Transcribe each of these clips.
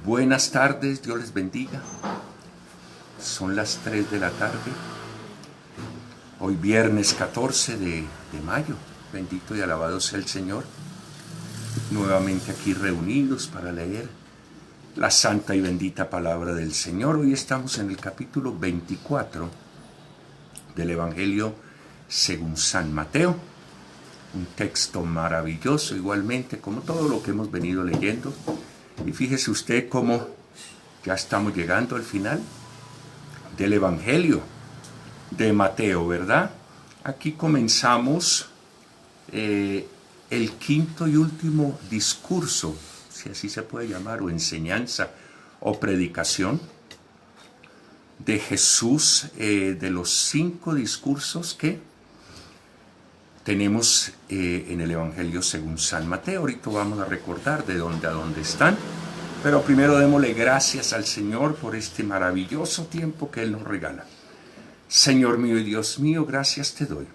Buenas tardes, Dios les bendiga. Son las 3 de la tarde. Hoy viernes 14 de mayo. Bendito y alabado sea el Señor. Nuevamente aquí reunidos para leer la santa y bendita palabra del Señor. Hoy estamos en el capítulo 24 del Evangelio según San Mateo. Un texto maravilloso, igualmente como todo lo que hemos venido leyendo. Y fíjese usted cómo ya estamos llegando al final del Evangelio de Mateo, ¿verdad? Aquí comenzamos el quinto y último discurso, si así se puede llamar, o enseñanza o predicación de Jesús, de los 5 discursos que tenemos en el Evangelio según San Mateo. Ahorita vamos a recordar de dónde a dónde están, pero primero démosle gracias al Señor por este maravilloso tiempo que Él nos regala. Señor mío y Dios mío, gracias te doy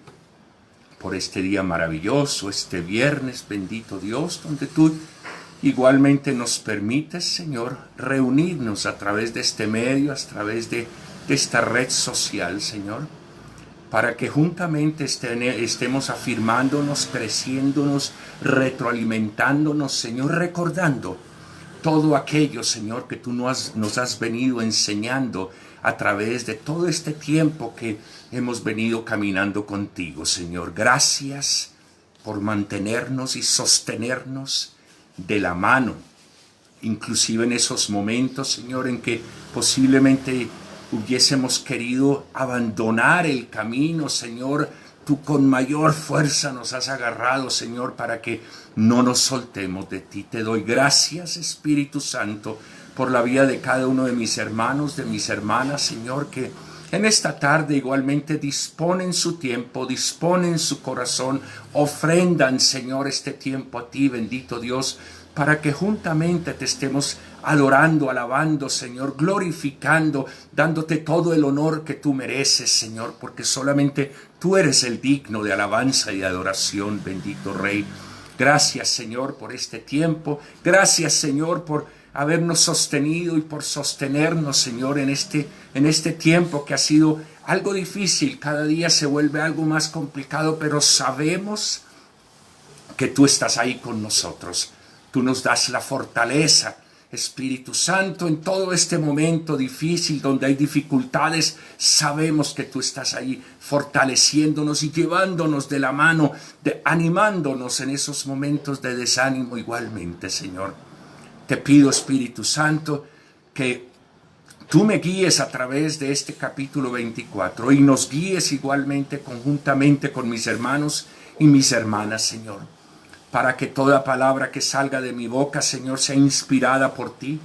por este día maravilloso, este viernes, bendito Dios, donde tú igualmente nos permites, Señor, reunirnos a través de este medio, a través de esta red social, Señor, para que juntamente estemos afirmándonos, creciéndonos, retroalimentándonos, Señor, recordando todo aquello, Señor, que tú nos has venido enseñando a través de todo este tiempo que hemos venido caminando contigo, Señor. Gracias por mantenernos y sostenernos de la mano, inclusive en esos momentos, Señor, en que posiblemente hubiésemos querido abandonar el camino, Señor. Tú con mayor fuerza nos has agarrado, Señor, para que no nos soltemos de ti. Te doy gracias, Espíritu Santo, por la vida de cada uno de mis hermanos, de mis hermanas, Señor, que en esta tarde igualmente disponen su tiempo, disponen su corazón, ofrendan, Señor, este tiempo a ti, bendito Dios, para que juntamente te estemos adorando, alabando, Señor, glorificando, dándote todo el honor que tú mereces, Señor, porque solamente tú eres el digno de alabanza y de adoración, bendito Rey. Gracias, Señor, por este tiempo. Gracias, Señor, por habernos sostenido y por sostenernos, Señor, en este tiempo que ha sido algo difícil. Cada día se vuelve algo más complicado, pero sabemos que tú estás ahí con nosotros. Tú nos das la fortaleza, Espíritu Santo, en todo este momento difícil donde hay dificultades. Sabemos que tú estás ahí fortaleciéndonos y llevándonos de la mano, animándonos en esos momentos de desánimo igualmente, Señor. Te pido, Espíritu Santo, que tú me guíes a través de este capítulo 24 y nos guíes igualmente conjuntamente con mis hermanos y mis hermanas, Señor, para que toda palabra que salga de mi boca, Señor, sea inspirada por ti.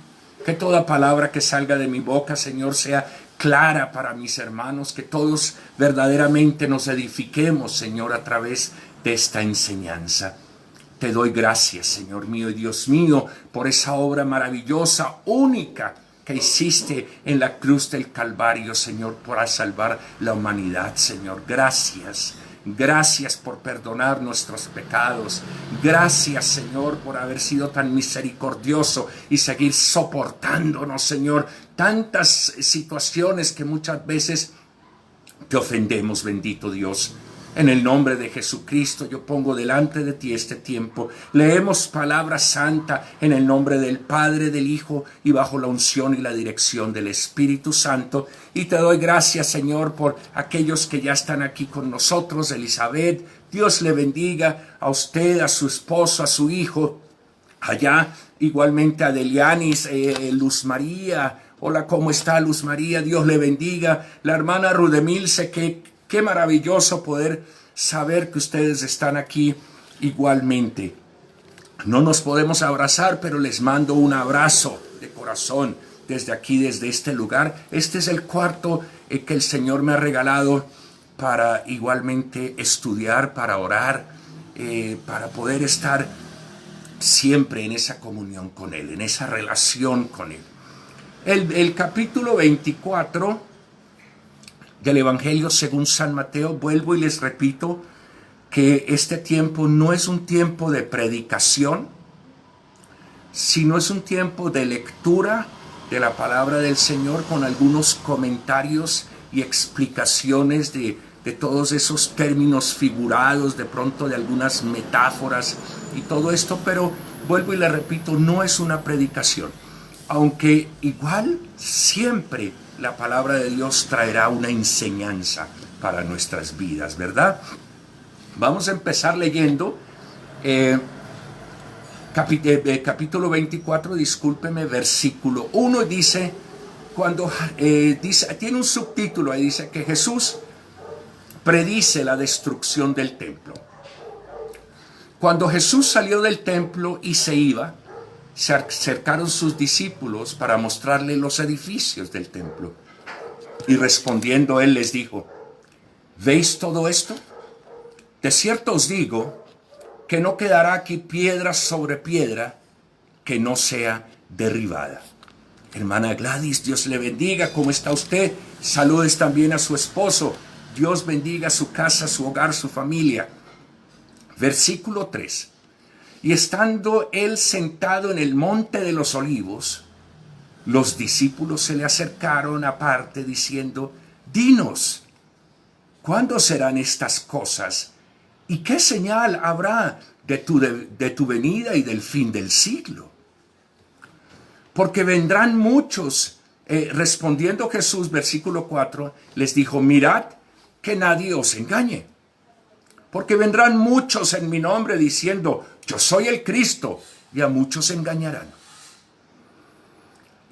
Que toda palabra que salga de mi boca, Señor, sea clara para mis hermanos. Que todos verdaderamente nos edifiquemos, Señor, a través de esta enseñanza. Te doy gracias, Señor mío y Dios mío, por esa obra maravillosa, única, que hiciste en la cruz del Calvario, Señor, para salvar la humanidad, Señor. Gracias. Gracias por perdonar nuestros pecados. Gracias, Señor, por haber sido tan misericordioso y seguir soportándonos, Señor, tantas situaciones que muchas veces te ofendemos, bendito Dios. En el nombre de Jesucristo yo pongo delante de ti este tiempo. Leemos palabra santa en el nombre del Padre, del Hijo y bajo la unción y la dirección del Espíritu Santo. Y te doy gracias, Señor, por aquellos que ya están aquí con nosotros. Elizabeth, Dios le bendiga a usted, a su esposo, a su hijo. Allá igualmente a Delianis, Luz María. Hola, ¿cómo está Luz María? Dios le bendiga. La hermana Rudemilce, qué maravilloso poder saber que ustedes están aquí igualmente. No nos podemos abrazar, pero les mando un abrazo de corazón desde aquí, desde este lugar. Este es el cuarto que el Señor me ha regalado para igualmente estudiar, para orar, para poder estar siempre en esa comunión con Él, en esa relación con Él. El capítulo 24 del Evangelio según San Mateo, vuelvo y les repito que este tiempo no es un tiempo de predicación, sino es un tiempo de lectura de la palabra del Señor con algunos comentarios y explicaciones de todos esos términos figurados, de pronto de algunas metáforas y todo esto, pero vuelvo y le repito, no es una predicación, aunque igual siempre la palabra de Dios traerá una enseñanza para nuestras vidas, ¿verdad? Vamos a empezar leyendo capítulo 24, discúlpeme, versículo 1, dice, tiene un subtítulo ahí, dice que Jesús predice la destrucción del templo. Cuando Jesús salió del templo y se iba, se acercaron sus discípulos para mostrarle los edificios del templo. Y respondiendo él les dijo, ¿veis todo esto? De cierto os digo que no quedará aquí piedra sobre piedra que no sea derribada. Hermana Gladys, Dios le bendiga. ¿Cómo está usted? Saludes también a su esposo. Dios bendiga su casa, su hogar, su familia. Versículo 3. Y estando él sentado en el monte de los olivos, los discípulos se le acercaron aparte diciendo, dinos, ¿cuándo serán estas cosas? ¿Y qué señal habrá de tu venida y del fin del siglo? Porque vendrán muchos, respondiendo Jesús, versículo 4, les dijo, mirad que nadie os engañe. Porque vendrán muchos en mi nombre diciendo, yo soy el Cristo, y a muchos engañarán.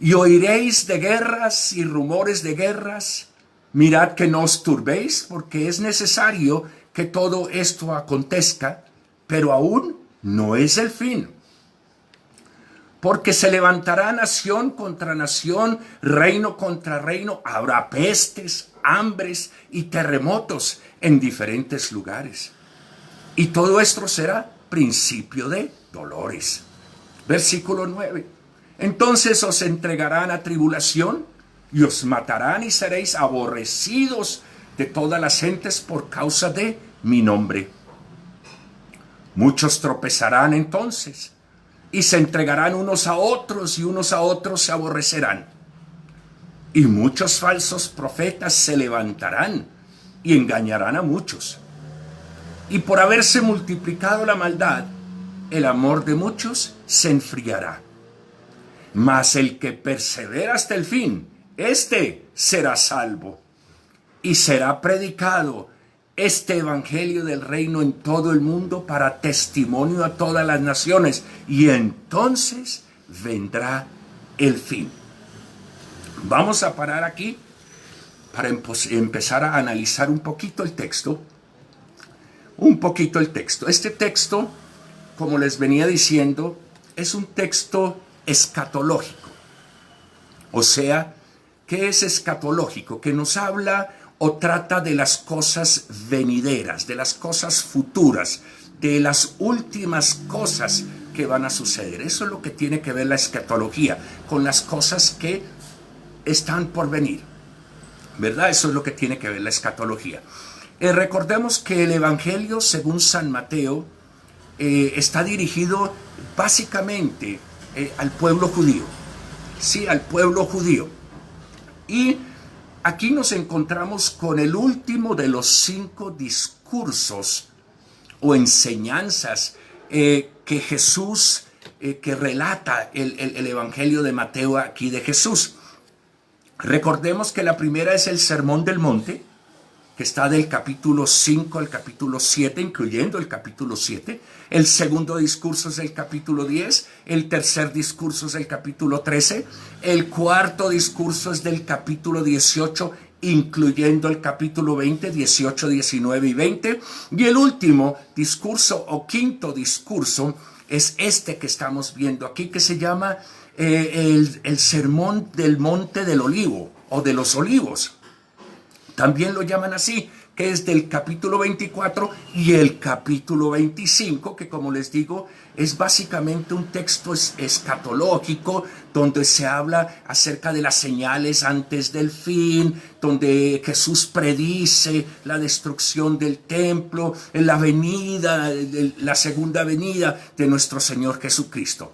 Y oiréis de guerras y rumores de guerras. Mirad que no os turbéis, porque es necesario que todo esto acontezca, pero aún no es el fin. Porque se levantará nación contra nación, reino contra reino, habrá pestes, hambres y terremotos en diferentes lugares. Y todo esto será principio de dolores. Versículo 9. Entonces os entregarán a tribulación y os matarán y seréis aborrecidos de todas las gentes por causa de mi nombre. Muchos tropezarán entonces y se entregarán unos a otros y unos a otros se aborrecerán. Y muchos falsos profetas se levantarán y engañarán a muchos. Y por haberse multiplicado la maldad, el amor de muchos se enfriará. Mas el que persevera hasta el fin, éste será salvo. Y será predicado este evangelio del reino en todo el mundo para testimonio a todas las naciones. Y entonces vendrá el fin. Vamos a parar aquí para empezar a analizar un poquito el texto. Este texto, como les venía diciendo, es un texto escatológico. O sea, ¿qué es escatológico? Que nos habla o trata de las cosas venideras, de las cosas futuras, de las últimas cosas que van a suceder. Eso es lo que tiene que ver la escatología, con las cosas que están por venir, ¿verdad? Eso es lo que tiene que ver la escatología. Recordemos que el Evangelio, según San Mateo, está dirigido básicamente al pueblo judío. Sí, al pueblo judío. Y aquí nos encontramos con el último de los 5 discursos o enseñanzas que Jesús, que relata el Evangelio de Mateo aquí de Jesús. Recordemos que la primera es el Sermón del Monte, que está del capítulo 5 al capítulo 7, incluyendo el capítulo 7. El segundo discurso es el capítulo 10. El tercer discurso es el capítulo 13. El cuarto discurso es del capítulo 18, incluyendo el capítulo 20, 18, 19 y 20. Y el último discurso o quinto discurso es este que estamos viendo aquí, que se llama el Sermón del Monte del Olivo o de los Olivos. También lo llaman así, que es del capítulo 24 y el capítulo 25, que como les digo, es básicamente un texto escatológico, donde se habla acerca de las señales antes del fin, donde Jesús predice la destrucción del templo, la venida, la segunda venida de nuestro Señor Jesucristo.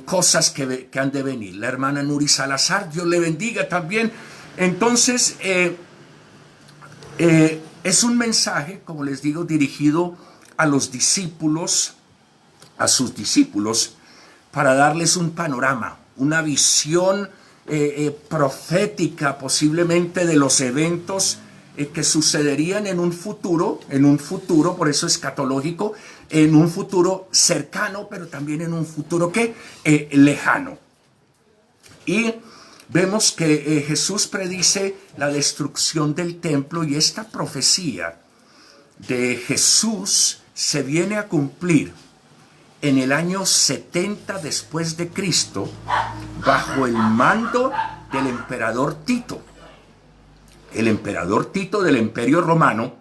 cosas que han de venir. La hermana Nuri Salazar, Dios le bendiga también. Entonces, es un mensaje, como les digo, dirigido a los discípulos, a sus discípulos, para darles un panorama, una visión profética posiblemente de los eventos que sucederían en un futuro, por eso escatológico, en un futuro cercano, pero también en un futuro lejano. Y vemos que Jesús predice la destrucción del templo, y esta profecía de Jesús se viene a cumplir en el año 70 después de Cristo, bajo el mando del emperador Tito. El emperador Tito del Imperio Romano,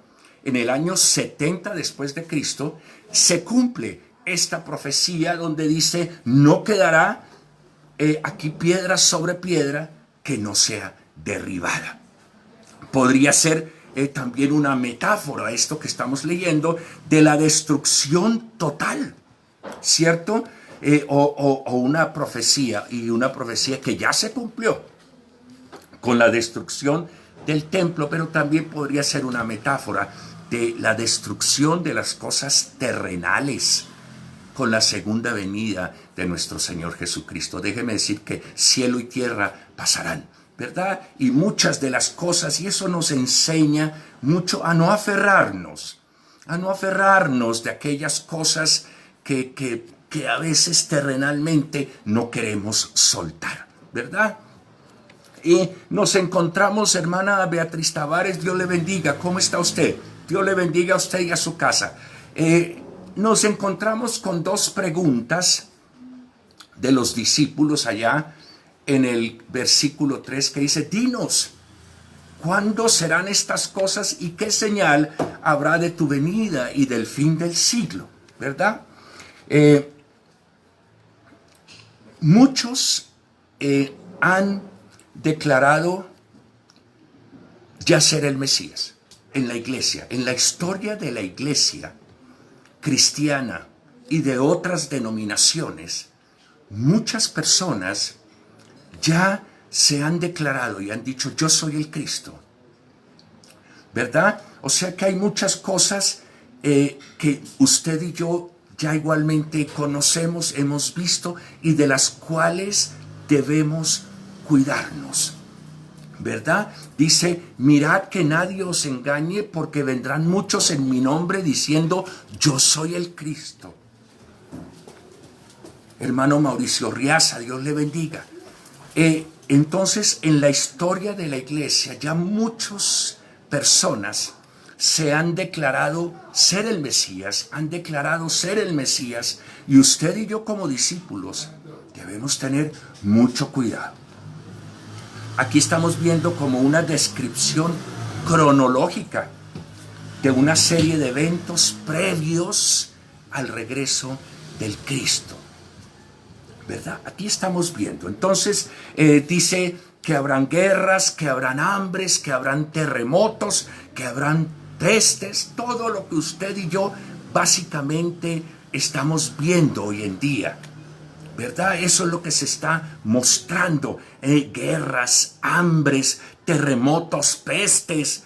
en el año 70 después de Cristo, se cumple esta profecía donde dice: no quedará aquí piedra sobre piedra que no sea derribada. Podría ser también una metáfora, esto que estamos leyendo, de la destrucción total, ¿cierto? O una profecía, y una profecía que ya se cumplió con la destrucción del templo, pero también podría ser una metáfora de la destrucción de las cosas terrenales con la segunda venida de nuestro Señor Jesucristo. Déjeme decir que cielo y tierra pasarán, ¿verdad? Y muchas de las cosas, y eso nos enseña mucho a no aferrarnos de aquellas cosas que a veces terrenalmente no queremos soltar, ¿verdad? Y nos encontramos, hermana Beatriz Tavares, Dios le bendiga. ¿Cómo está usted? Dios le bendiga a usted y a su casa. Nos encontramos con dos preguntas de los discípulos allá en el versículo 3, que dice: dinos, ¿cuándo serán estas cosas y qué señal habrá de tu venida y del fin del siglo? ¿Verdad? Muchos han declarado ya ser el Mesías en la iglesia, en la historia de la iglesia cristiana y de otras denominaciones. Muchas personas ya se han declarado y han dicho: yo soy el Cristo, ¿verdad? O sea que hay muchas cosas que usted y yo ya igualmente conocemos, hemos visto, y de las cuales debemos cuidarnos, ¿verdad? Dice: mirad que nadie os engañe, porque vendrán muchos en mi nombre diciendo: yo soy el Cristo. Hermano Mauricio Riaza, Dios le bendiga. Entonces, en la historia de la iglesia ya muchas personas se han declarado ser el Mesías, y usted y yo como discípulos debemos tener mucho cuidado. Aquí estamos viendo como una descripción cronológica de una serie de eventos previos al regreso del Cristo, ¿verdad? Aquí estamos viendo. Entonces dice que habrán guerras, que habrán hambres, que habrán terremotos, que habrán pestes, todo lo que usted y yo básicamente estamos viendo hoy en día, ¿verdad? Eso es lo que se está mostrando. Guerras, hambres, terremotos, pestes.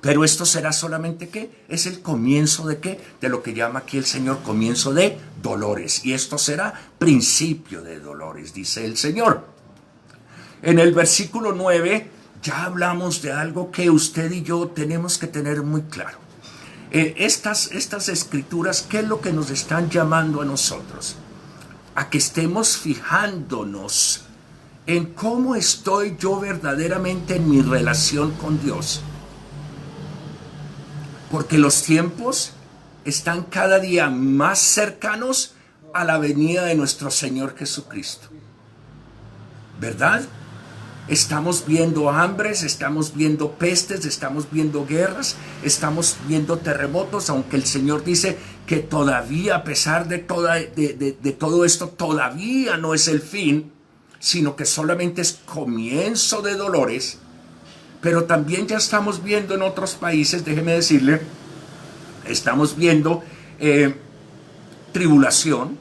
Pero esto será solamente, ¿qué? Es el comienzo de ¿qué? De lo que llama aquí el Señor comienzo de dolores. Y esto será principio de dolores, dice el Señor. En el versículo 9 ya hablamos de algo que usted y yo tenemos que tener muy claro. Estas escrituras, ¿qué es lo que nos están llamando a nosotros? A que estemos fijándonos en cómo estoy yo verdaderamente en mi relación con Dios. Porque los tiempos están cada día más cercanos a la venida de nuestro Señor Jesucristo, ¿verdad? Estamos viendo hambres, estamos viendo pestes, estamos viendo guerras, estamos viendo terremotos, aunque el Señor dice que todavía, a pesar de todo esto, todavía no es el fin, sino que solamente es comienzo de dolores. Pero también ya estamos viendo en otros países, déjeme decirle, estamos viendo tribulación,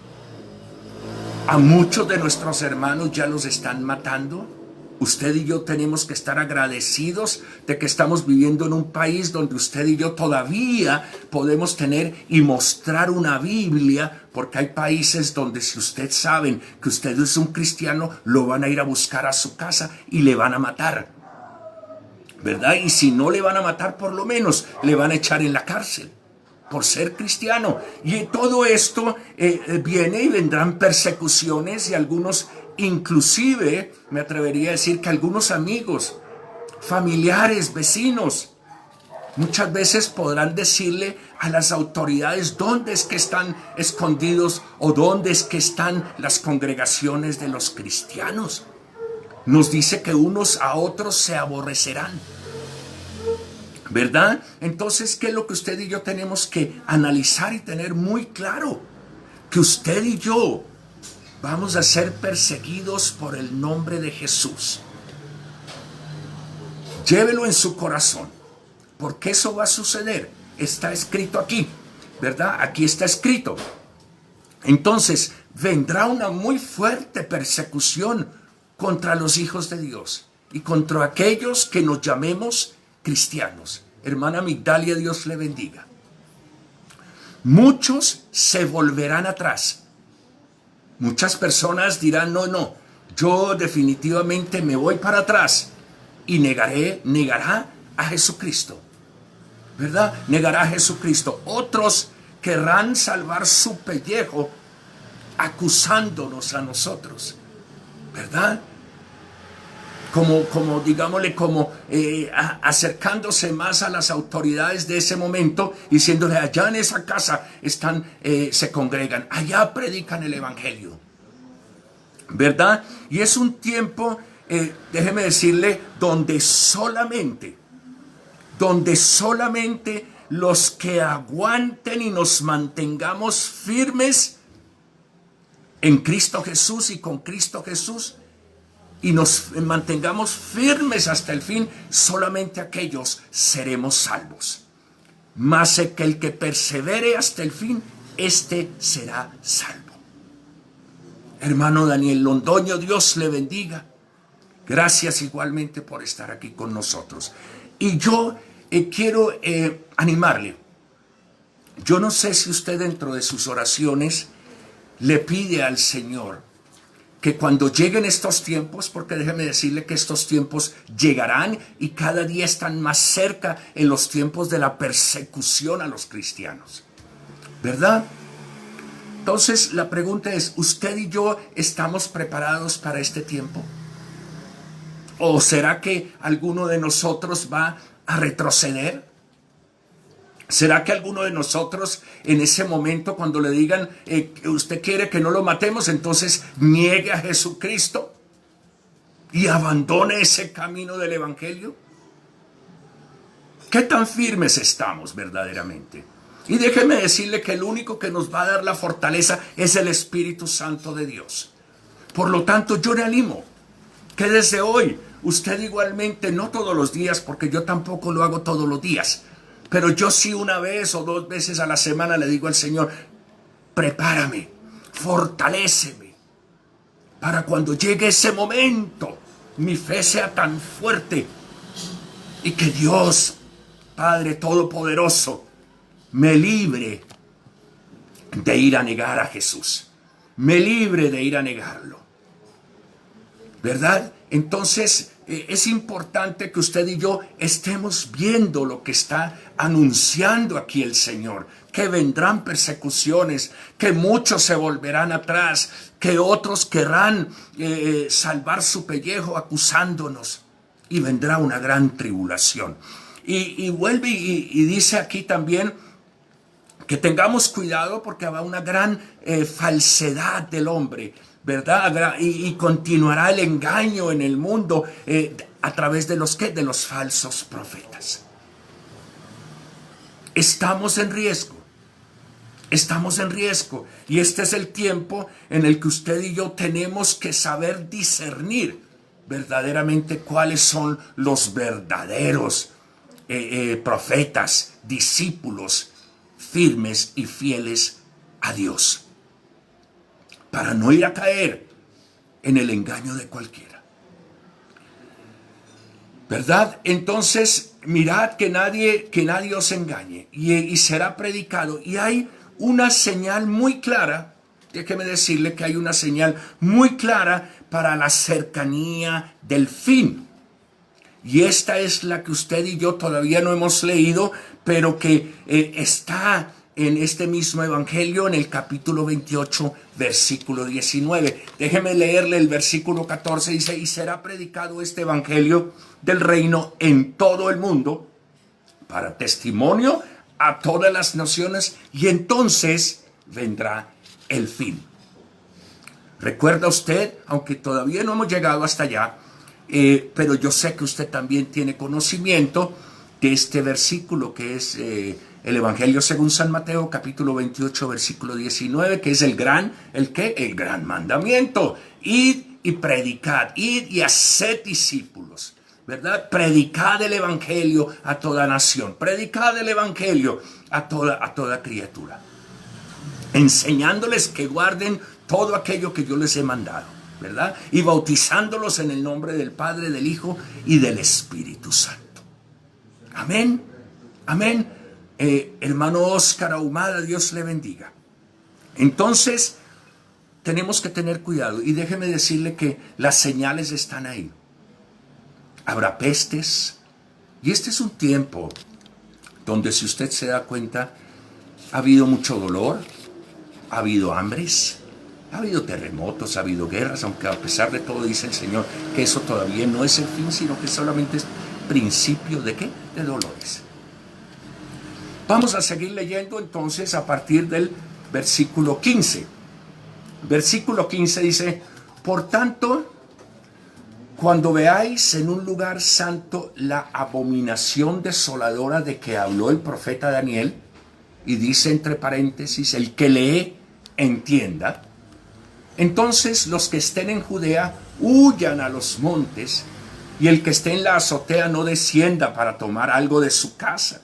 A muchos de nuestros hermanos ya los están matando. Usted y yo tenemos que estar agradecidos de que estamos viviendo en un país donde usted y yo todavía podemos tener y mostrar una Biblia, porque hay países donde si usted saben que usted es un cristiano, lo van a ir a buscar a su casa y le van a matar, ¿verdad? Y si no le van a matar, por lo menos le van a echar en la cárcel por ser cristiano. Y todo esto viene y vendrán persecuciones, y algunos, inclusive me atrevería a decir que algunos amigos, familiares, vecinos, muchas veces podrán decirle a las autoridades dónde es que están escondidos o dónde es que están las congregaciones de los cristianos. Nos dice que unos a otros se aborrecerán, ¿verdad? Entonces, ¿qué es lo que usted y yo tenemos que analizar y tener muy claro? Que usted y yo vamos a ser perseguidos por el nombre de Jesús. Llévelo en su corazón, porque eso va a suceder. Está escrito aquí, ¿verdad? Aquí está escrito. Entonces, vendrá una muy fuerte persecución contra los hijos de Dios y contra aquellos que nos llamemos cristianos. Hermana Migdalia, Dios le bendiga. Muchos se volverán atrás. Muchas personas dirán, no, yo definitivamente me voy para atrás y negará a Jesucristo, ¿verdad? Negará a Jesucristo. Otros querrán salvar su pellejo acusándonos a nosotros, ¿verdad? Como digámosle, acercándose más a las autoridades de ese momento, diciéndole, allá en esa casa se congregan, allá predican el evangelio, ¿verdad? Y es un tiempo, déjeme decirle, donde solamente los que aguanten y nos mantengamos firmes en Cristo Jesús y con Cristo Jesús, y nos mantengamos firmes hasta el fin, solamente aquellos seremos salvos. Mas el que persevere hasta el fin, este será salvo. Hermano Daniel Londoño, Dios le bendiga. Gracias igualmente por estar aquí con nosotros. Y yo quiero animarle. Yo no sé si usted dentro de sus oraciones le pide al Señor que cuando lleguen estos tiempos, porque déjeme decirle que estos tiempos llegarán y cada día están más cerca en los tiempos de la persecución a los cristianos, ¿verdad? Entonces la pregunta es, ¿usted y yo estamos preparados para este tiempo? ¿O será que alguno de nosotros va a retroceder? ¿Será que alguno de nosotros en ese momento, cuando le digan usted quiere que no lo matemos, entonces niegue a Jesucristo y abandone ese camino del evangelio? ¿Qué tan firmes estamos verdaderamente? Y déjeme decirle que el único que nos va a dar la fortaleza es el Espíritu Santo de Dios. Por lo tanto, yo le animo que desde hoy usted igualmente, no todos los días, porque yo tampoco lo hago todos los días, pero yo sí una vez o dos veces a la semana le digo al Señor, prepárame, fortaléceme, para cuando llegue ese momento, mi fe sea tan fuerte y que Dios, Padre Todopoderoso, me libre de ir a negar a Jesús, me libre de ir a negarlo, ¿verdad? Entonces es importante que usted y yo estemos viendo lo que está anunciando aquí el Señor, que vendrán persecuciones, que muchos se volverán atrás, que otros querrán salvar su pellejo acusándonos, y vendrá una gran tribulación. Y vuelve y dice aquí también que tengamos cuidado porque habrá una gran falsedad del hombre, ¿verdad? Y continuará el engaño en el mundo a través de los falsos profetas. Estamos en riesgo. Estamos en riesgo. Y este es el tiempo en el que usted y yo tenemos que saber discernir verdaderamente cuáles son los verdaderos profetas, discípulos firmes y fieles a Dios. para no ir a caer en el engaño de cualquiera. ¿Verdad? Entonces, mirad que nadie os engañe, y será predicado. Y hay una señal muy clara, déjeme decirle que hay una señal muy clara para la cercanía del fin. Y esta es la que usted y yo todavía no hemos leído, pero que está en este mismo evangelio, en el capítulo 28, versículo 19. Déjeme leerle el versículo 14, dice: y será predicado este evangelio del reino en todo el mundo, para testimonio a todas las naciones, y entonces vendrá el fin. ¿Recuerda usted, aunque todavía no hemos llegado hasta allá, pero yo sé que usted también tiene conocimiento de este versículo que es el Evangelio según San Mateo, capítulo 28, versículo 19, que es el gran mandamiento: id y predicad, id y haced discípulos, ¿verdad? Predicad el Evangelio a toda nación, predicad el Evangelio a toda criatura, enseñándoles que guarden todo aquello que yo les he mandado, ¿verdad? Y bautizándolos en el nombre del Padre, del Hijo y del Espíritu Santo. Amén, amén. Hermano Oscar Ahumada, Dios le bendiga. Entonces, tenemos que tener cuidado, y déjeme decirle que las señales están ahí. Habrá pestes, y este es un tiempo donde, si usted se da cuenta, ha habido mucho dolor, ha habido hambres, ha habido terremotos, ha habido guerras, aunque a pesar de todo dice el Señor que eso todavía no es el fin, sino que solamente es principio ¿de qué? De dolores. Vamos a seguir leyendo entonces a partir del versículo 15. Versículo 15 dice: por tanto, cuando veáis en un lugar santo la abominación desoladora de que habló el profeta Daniel, y dice entre paréntesis, el que lee, entienda, entonces los que estén en Judea huyan a los montes, y el que esté en la azotea no descienda para tomar algo de su casa,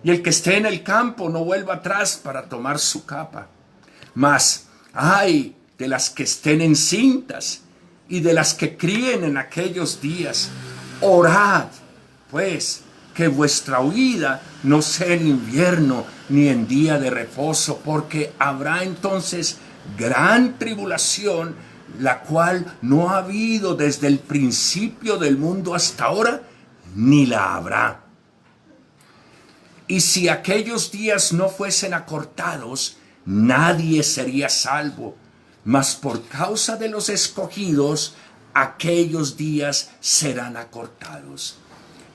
y el que esté en el campo no vuelva atrás para tomar su capa. Mas ay de las que estén encintas y de las que críen en aquellos días. Orad, pues, que vuestra huida no sea en invierno ni en día de reposo, porque habrá entonces gran tribulación, la cual no ha habido desde el principio del mundo hasta ahora, ni la habrá. Y si aquellos días no fuesen acortados, nadie sería salvo, mas por causa de los escogidos, aquellos días serán acortados.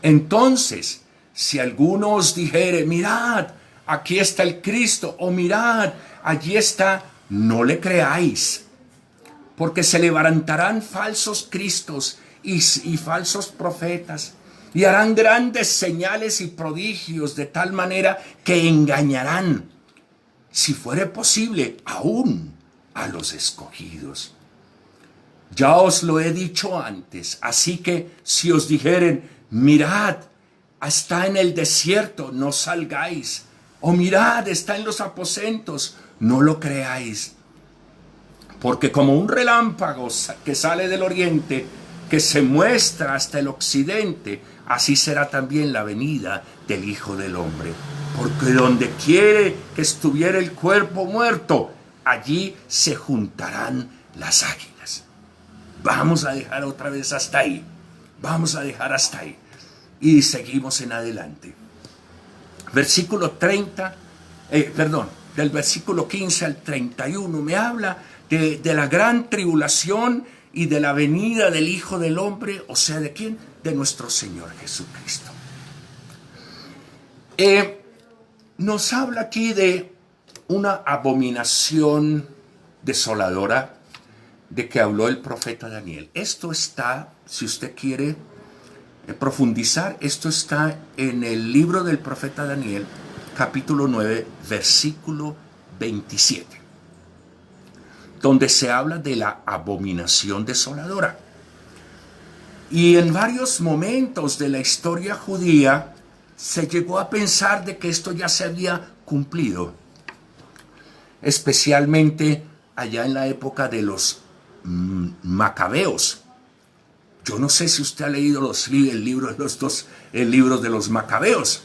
Entonces, si alguno os dijere: mirad, aquí está el Cristo, o mirad, allí está, no le creáis, porque se levantarán falsos cristos y falsos profetas, y harán grandes señales y prodigios, de tal manera que engañarán, si fuere posible, aún a los escogidos. Ya os lo he dicho antes, así que si os dijeren: mirad, está en el desierto, no salgáis, o mirad, está en los aposentos, no lo creáis. Porque como un relámpago que sale del oriente, que se muestra hasta el occidente, así será también la venida del Hijo del Hombre. Porque donde quiere que estuviera el cuerpo muerto, allí se juntarán las águilas. Vamos a dejar otra vez hasta ahí. Vamos a dejar hasta ahí. Y seguimos en adelante. Versículo 30, del versículo 15 al 31 me habla de la gran tribulación y de la venida del Hijo del Hombre, o sea, ¿de quién? De nuestro Señor Jesucristo. Nos habla aquí de una abominación desoladora de que habló el profeta Daniel. Esto está, si usted quiere profundizar, esto está en el libro del profeta Daniel, capítulo 9, versículo 27. Donde se habla de la abominación desoladora. Y en varios momentos de la historia judía se llegó a pensar de que esto ya se había cumplido, especialmente allá en la época de los macabeos. Yo no sé si usted ha leído el libro de los macabeos.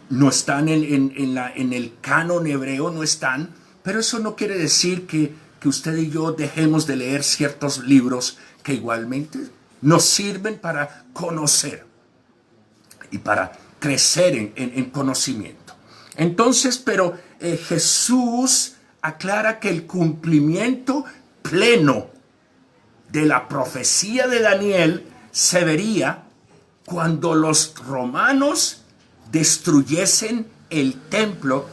No están en el canon hebreo, no están, pero eso no quiere decir que usted y yo dejemos de leer ciertos libros que igualmente nos sirven para conocer y para crecer en conocimiento. Entonces, pero Jesús aclara que el cumplimiento pleno de la profecía de Daniel se vería cuando los romanos destruyesen el templo,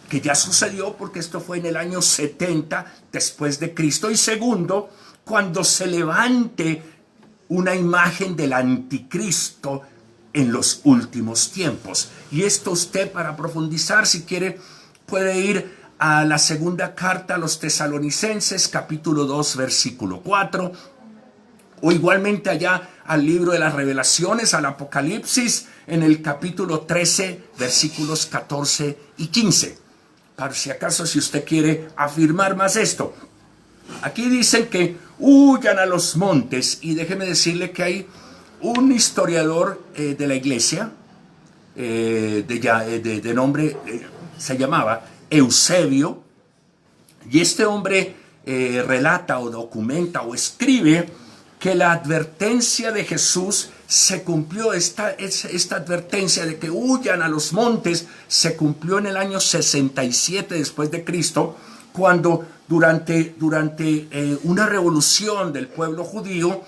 que ya sucedió porque esto fue en el año 70 después de Cristo, y segundo, cuando se levante una imagen del anticristo en los últimos tiempos. Y esto usted, para profundizar, si quiere, puede ir a la segunda carta a los Tesalonicenses, capítulo 2, versículo 4, o igualmente allá al libro de las Revelaciones, al Apocalipsis, en el capítulo 13, versículos 14 y 15. Para si acaso, si usted quiere afirmar más esto. Aquí dicen que huyan a los montes, y déjeme decirle que hay un historiador de la iglesia, de nombre, se llamaba Eusebio, y este hombre relata o documenta o escribe que la advertencia de Jesús se cumplió. Esta advertencia de que huyan a los montes se cumplió en el año 67 después de Cristo, cuando durante una revolución del pueblo judío,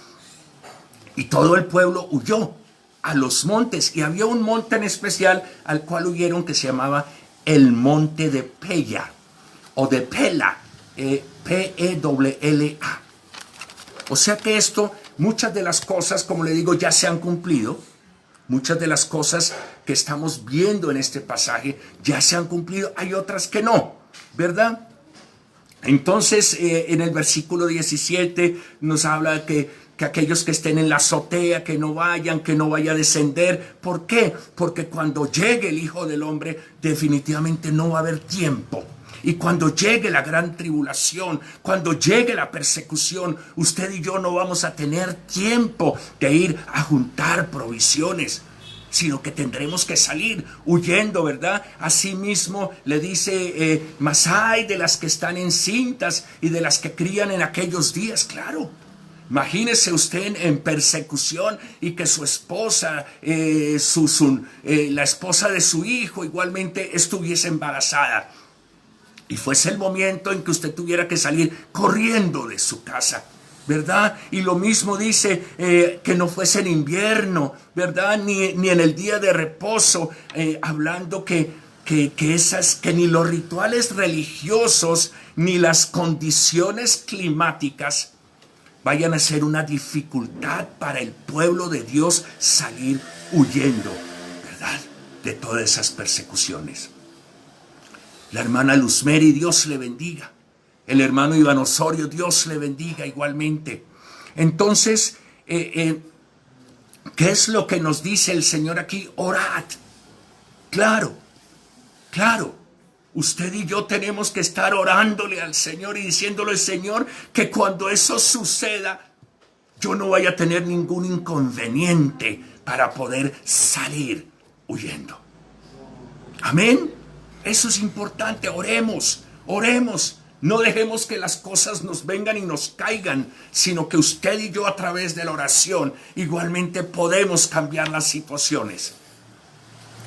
y todo el pueblo huyó a los montes, y había un monte en especial al cual huyeron, que se llamaba el monte de Pella, o de Pela, P-E-L-L-A. O sea que esto, muchas de las cosas, como le digo, ya se han cumplido. Muchas de las cosas que estamos viendo en este pasaje ya se han cumplido. Hay otras que no, ¿verdad? Entonces, en el versículo 17 nos habla que aquellos que estén en la azotea, que no vaya a descender. ¿Por qué? Porque cuando llegue el Hijo del Hombre, definitivamente no va a haber tiempo. Y cuando llegue la gran tribulación, cuando llegue la persecución, usted y yo no vamos a tener tiempo de ir a juntar provisiones, sino que tendremos que salir huyendo, ¿verdad? Asimismo le dice, mas hay de las que están encintas y de las que crían en aquellos días. Claro, imagínese usted en persecución y que su esposa, la esposa de su hijo igualmente estuviese embarazada, y fuese el momento en que usted tuviera que salir corriendo de su casa, ¿verdad? Y lo mismo dice, que no fuese en invierno, ¿verdad? Ni en el día de reposo, hablando que ni los rituales religiosos ni las condiciones climáticas vayan a ser una dificultad para el pueblo de Dios salir huyendo, ¿verdad?, de todas esas persecuciones. La hermana Luzmeri, Dios le bendiga. El hermano Iván Osorio, Dios le bendiga igualmente. Entonces, ¿qué es lo que nos dice el Señor aquí? Orad. Claro. Usted y yo tenemos que estar orándole al Señor y diciéndole, Señor, que cuando eso suceda, yo no vaya a tener ningún inconveniente para poder salir huyendo. Amén. Eso es importante. Oremos. No dejemos que las cosas nos vengan y nos caigan, sino que usted y yo, a través de la oración, igualmente podemos cambiar las situaciones,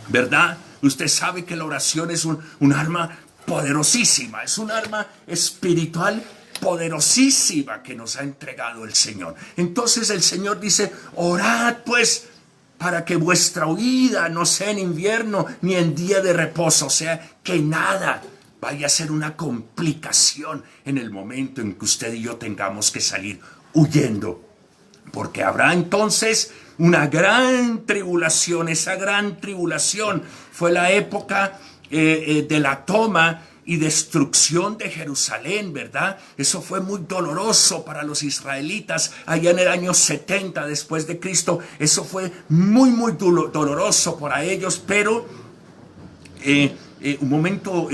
¿verdad? Usted sabe que la oración es un arma poderosísima, es un arma espiritual poderosísima que nos ha entregado el Señor. Entonces el Señor dice, orad pues, para que vuestra huida no sea en invierno ni en día de reposo. O sea, que nada vaya a ser una complicación en el momento en que usted y yo tengamos que salir huyendo. Porque habrá entonces una gran tribulación. Esa gran tribulación fue la época de la toma y destrucción de Jerusalén, ¿verdad? Eso fue muy doloroso para los israelitas allá en el año 70 después de Cristo. Eso fue muy doloroso para ellos, pero un momento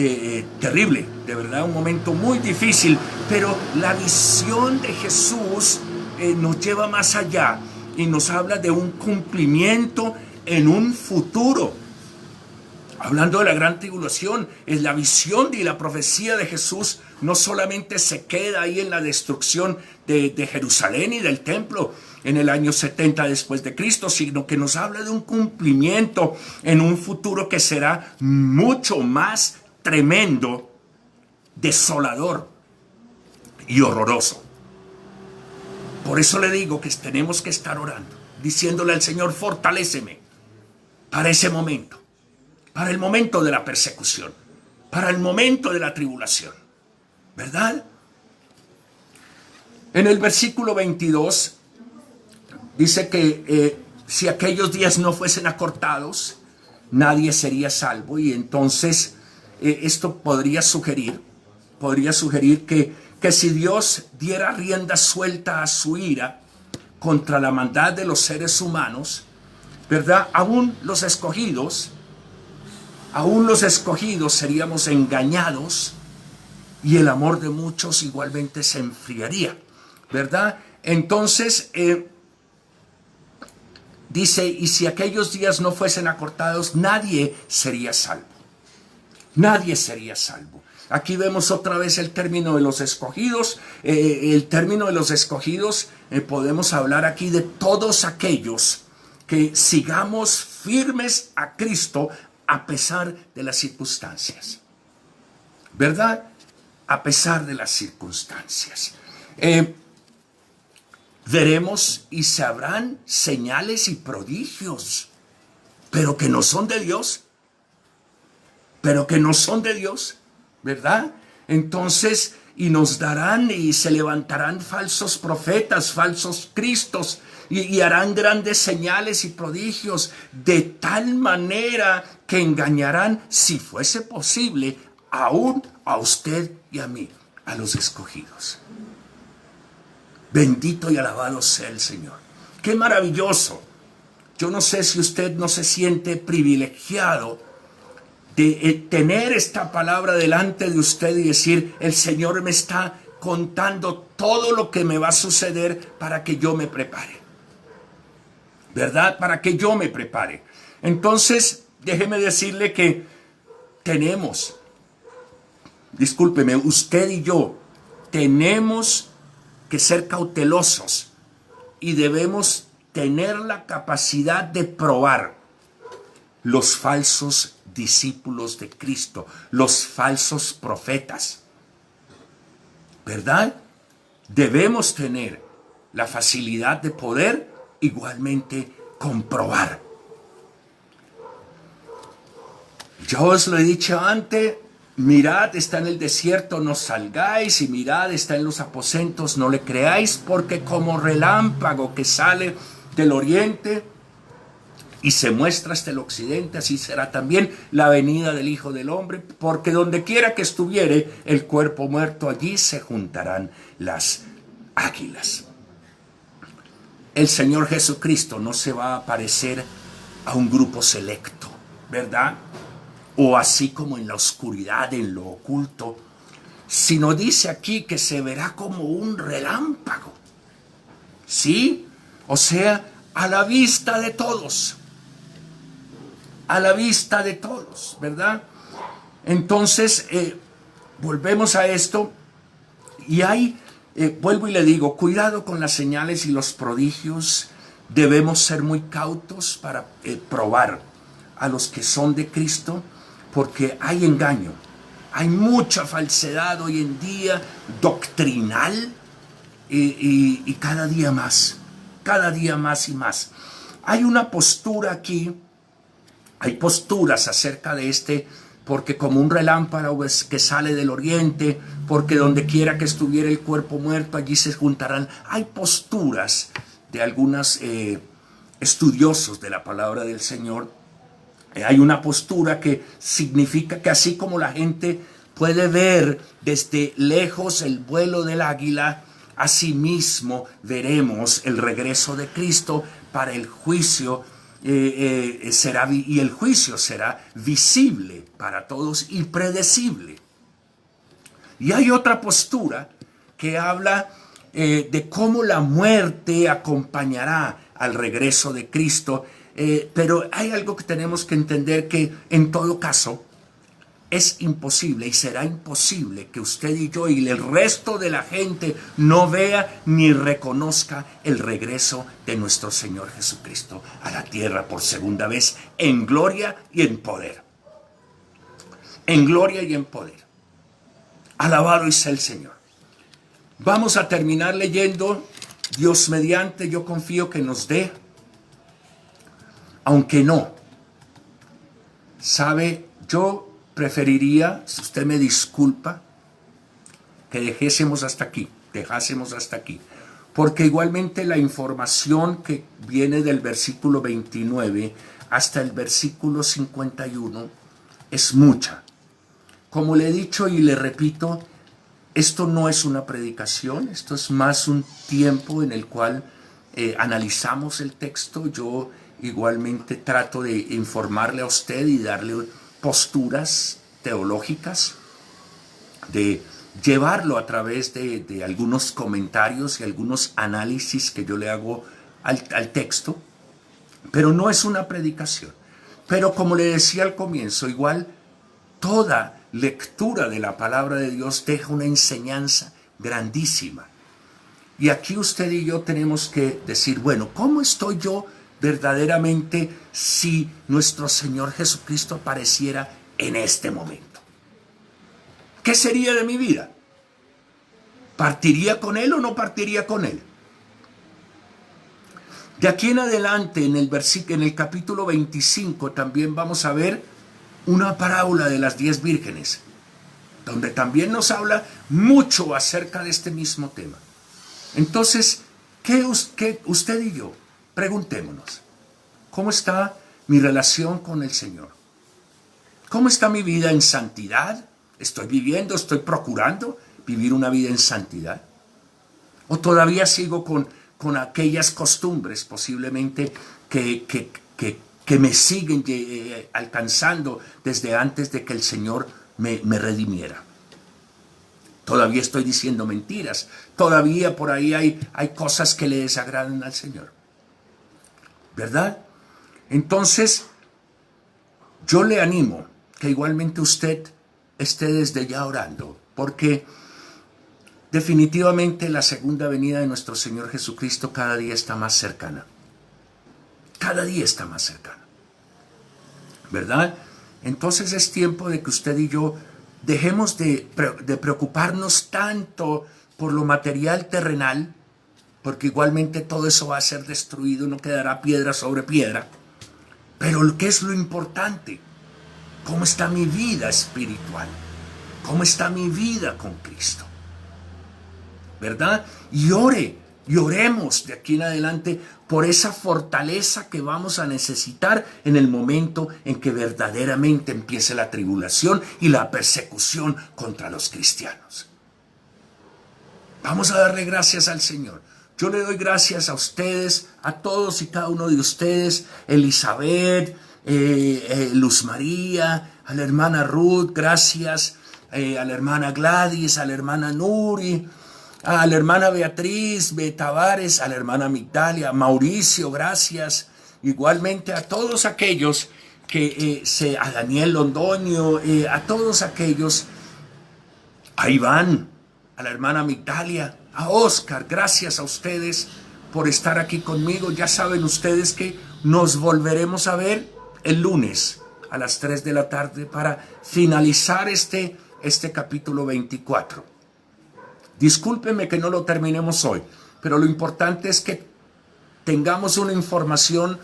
terrible, de verdad, un momento muy difícil, pero la visión de Jesús nos lleva más allá y nos habla de un cumplimiento en un futuro. Hablando de la gran tribulación, es la visión y la profecía de Jesús no solamente se queda ahí en la destrucción de Jerusalén y del templo en el año 70 después de Cristo, sino que nos habla de un cumplimiento en un futuro que será mucho más tremendo, desolador y horroroso. Por eso le digo que tenemos que estar orando, diciéndole al Señor, fortaléceme para ese momento. Para el momento de la persecución, para el momento de la tribulación, ¿verdad? En el versículo 22 dice que si aquellos días no fuesen acortados, nadie sería salvo. Y entonces esto podría sugerir que si Dios diera rienda suelta a su ira contra la maldad de los seres humanos, ¿verdad? Aún los escogidos seríamos engañados y el amor de muchos igualmente se enfriaría, ¿verdad? Entonces, dice, y si aquellos días no fuesen acortados, nadie sería salvo. Nadie sería salvo. Aquí vemos otra vez el término de los escogidos. El término de los escogidos, podemos hablar aquí de todos aquellos que sigamos firmes a Cristo a pesar de las circunstancias, ¿verdad? A pesar de las circunstancias. Veremos y sabrán señales y prodigios, pero que no son de Dios, ¿verdad? Entonces, y nos darán y se levantarán falsos profetas, falsos cristos, y harán grandes señales y prodigios, de tal manera que engañarán, si fuese posible, aún a usted y a mí, a los escogidos. Bendito y alabado sea el Señor. ¡Qué maravilloso! Yo no sé si usted no se siente privilegiado de tener esta palabra delante de usted y decir, el Señor me está contando todo lo que me va a suceder para que yo me prepare. ¿Verdad? Para que yo me prepare. Entonces, déjeme decirle que tenemos, discúlpeme, usted y yo tenemos que ser cautelosos y debemos tener la capacidad de probar los falsos discípulos de Cristo, los falsos profetas. ¿Verdad? Debemos tener la facilidad de poder igualmente comprobar. Yo os lo he dicho antes, mirad, está en el desierto, no salgáis, y mirad, está en los aposentos, no le creáis, porque como relámpago que sale del oriente y se muestra hasta el occidente, así será también la venida del Hijo del Hombre, porque donde quiera que estuviere el cuerpo muerto, allí se juntarán las águilas. El Señor Jesucristo no se va a aparecer a un grupo selecto, ¿verdad? O así como en la oscuridad, en lo oculto, sino dice aquí que se verá como un relámpago, ¿sí? O sea, a la vista de todos, ¿verdad? Entonces, volvemos a esto y hay, vuelvo y le digo, cuidado con las señales y los prodigios. Debemos ser muy cautos para probar a los que son de Cristo, porque hay engaño, hay mucha falsedad hoy en día, doctrinal, y cada día más y más. Hay una postura aquí, hay posturas acerca de porque como un relámpago que sale del oriente, porque donde quiera que estuviera el cuerpo muerto, allí se juntarán. Hay posturas de algunos estudiosos de la palabra del Señor. Hay una postura que significa que así como la gente puede ver desde lejos el vuelo del águila, asimismo veremos el regreso de Cristo para el juicio y el juicio será visible para todos y predecible. Y hay otra postura que habla de cómo la muerte acompañará al regreso de Cristo, pero hay algo que tenemos que entender, que en todo caso es imposible y será imposible que usted y yo y el resto de la gente no vea ni reconozca el regreso de nuestro Señor Jesucristo a la tierra por segunda vez, en gloria y en poder. En gloria y en poder. Alabado sea el Señor. Vamos a terminar leyendo. Dios mediante, yo confío que nos dé, aunque no, sabe, yo preferiría, si usted me disculpa, que dejásemos hasta aquí, porque igualmente la información que viene del versículo 29 hasta el versículo 51 es mucha. Como le he dicho y le repito, esto no es una predicación, esto es más un tiempo en el cual analizamos el texto. Yo igualmente trato de informarle a usted y darle posturas teológicas, de llevarlo a través de algunos comentarios y algunos análisis que yo le hago al texto, pero no es una predicación. Pero como le decía al comienzo, igual toda lectura de la palabra de Dios deja una enseñanza grandísima. Y aquí usted y yo tenemos que decir, bueno, ¿cómo estoy yo verdaderamente si nuestro Señor Jesucristo apareciera en este momento? ¿Qué sería de mi vida? ¿Partiría con Él o no partiría con Él? De aquí en adelante, en el capítulo 25, también vamos a ver una parábola de las 10 vírgenes, donde también nos habla mucho acerca de este mismo tema. Entonces, ¿qué usted y yo? Preguntémonos, ¿cómo está mi relación con el Señor? ¿Cómo está mi vida en santidad? ¿Estoy procurando vivir una vida en santidad? ¿O todavía sigo con aquellas costumbres posiblemente que me siguen alcanzando desde antes de que el Señor me redimiera? Todavía estoy diciendo mentiras, todavía por ahí hay cosas que le desagradan al Señor, ¿verdad? Entonces, yo le animo que igualmente usted esté desde ya orando, porque definitivamente la segunda venida de nuestro Señor Jesucristo cada día está más cercana. Cada día está más cercana, ¿verdad? Entonces es tiempo de que usted y yo dejemos de preocuparnos tanto por lo material terrenal, porque igualmente todo eso va a ser destruido, no quedará piedra sobre piedra. Pero ¿qué es lo importante? ¿Cómo está mi vida espiritual? ¿Cómo está mi vida con Cristo? ¿Verdad? Y oremos de aquí en adelante por esa fortaleza que vamos a necesitar en el momento en que verdaderamente empiece la tribulación y la persecución contra los cristianos. Vamos a darle gracias al Señor. Yo le doy gracias a ustedes, a todos y cada uno de ustedes, Elizabeth, Luz María, a la hermana Ruth, gracias, a la hermana Gladys, a la hermana Nuri, a la hermana Beatriz Tavares, a la hermana Migdalia, Mauricio, gracias. Igualmente a todos aquellos a Daniel Londoño, a todos aquellos, a Iván, a la hermana Migdalia, a Oscar, gracias a ustedes por estar aquí conmigo. Ya saben ustedes que nos volveremos a ver el lunes a las 3 de la tarde para finalizar este capítulo 24. Discúlpenme que no lo terminemos hoy, pero lo importante es que tengamos una información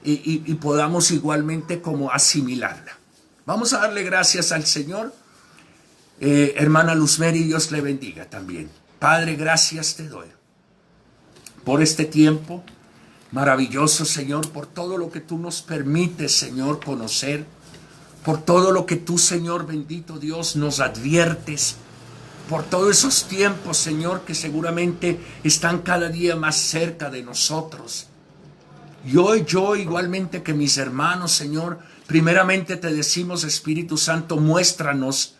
y podamos igualmente como asimilarla. Vamos a darle gracias al Señor. Hermana Luzmeri, Dios le bendiga también. Padre, gracias te doy por este tiempo maravilloso, Señor, por todo lo que tú nos permites, Señor, conocer, por todo lo que tú, Señor, bendito Dios, nos adviertes, por todos esos tiempos, Señor, que seguramente están cada día más cerca de nosotros. Y hoy yo, igualmente que mis hermanos, Señor, primeramente te decimos, Espíritu Santo, muéstranos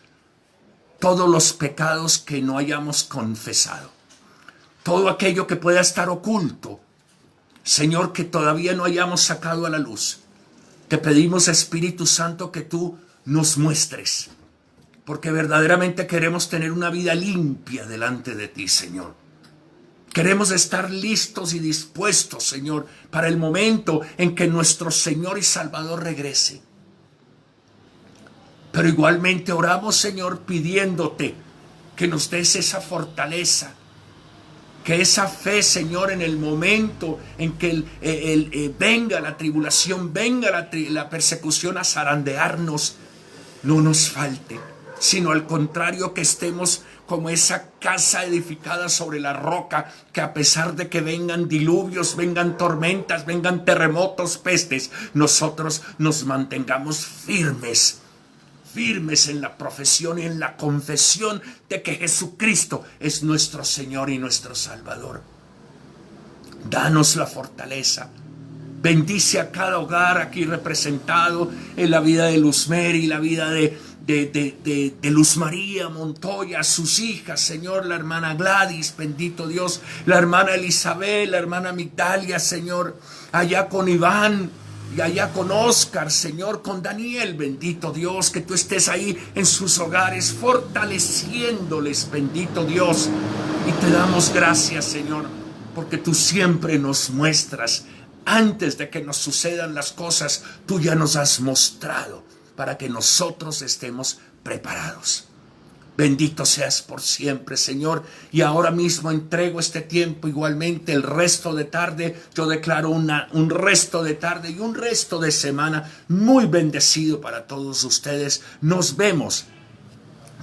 todos los pecados que no hayamos confesado. Todo aquello que pueda estar oculto, Señor, que todavía no hayamos sacado a la luz. Te pedimos, Espíritu Santo, que tú nos muestres, porque verdaderamente queremos tener una vida limpia delante de ti, Señor. Queremos estar listos y dispuestos, Señor, para el momento en que nuestro Señor y Salvador regrese. Pero igualmente oramos, Señor, pidiéndote que nos des esa fortaleza, que esa fe, Señor, en el momento en que venga la tribulación, venga la persecución a zarandearnos, no nos falte, sino al contrario, que estemos como esa casa edificada sobre la roca, que a pesar de que vengan diluvios, vengan tormentas, vengan terremotos, pestes, nosotros nos mantengamos firmes en la profesión y en la confesión de que Jesucristo es nuestro Señor y nuestro Salvador. Danos la fortaleza. Bendice a cada hogar aquí representado, en la vida de Luz Mary, la vida de Luz María Montoya, sus hijas, Señor, la hermana Gladys, bendito Dios, la hermana Elizabeth, la hermana Migdalia, Señor, allá con Iván, y allá con Oscar, Señor, con Daniel, bendito Dios, que tú estés ahí en sus hogares, fortaleciéndoles, bendito Dios. Y te damos gracias, Señor, porque tú siempre nos muestras, antes de que nos sucedan las cosas, tú ya nos has mostrado para que nosotros estemos preparados. Bendito seas por siempre, Señor. Y ahora mismo entrego este tiempo, igualmente el resto de tarde. Yo declaro un resto de tarde y un resto de semana muy bendecido para todos ustedes. Nos vemos,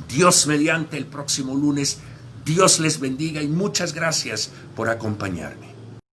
Dios mediante, el próximo lunes. Dios les bendiga y muchas gracias por acompañarme.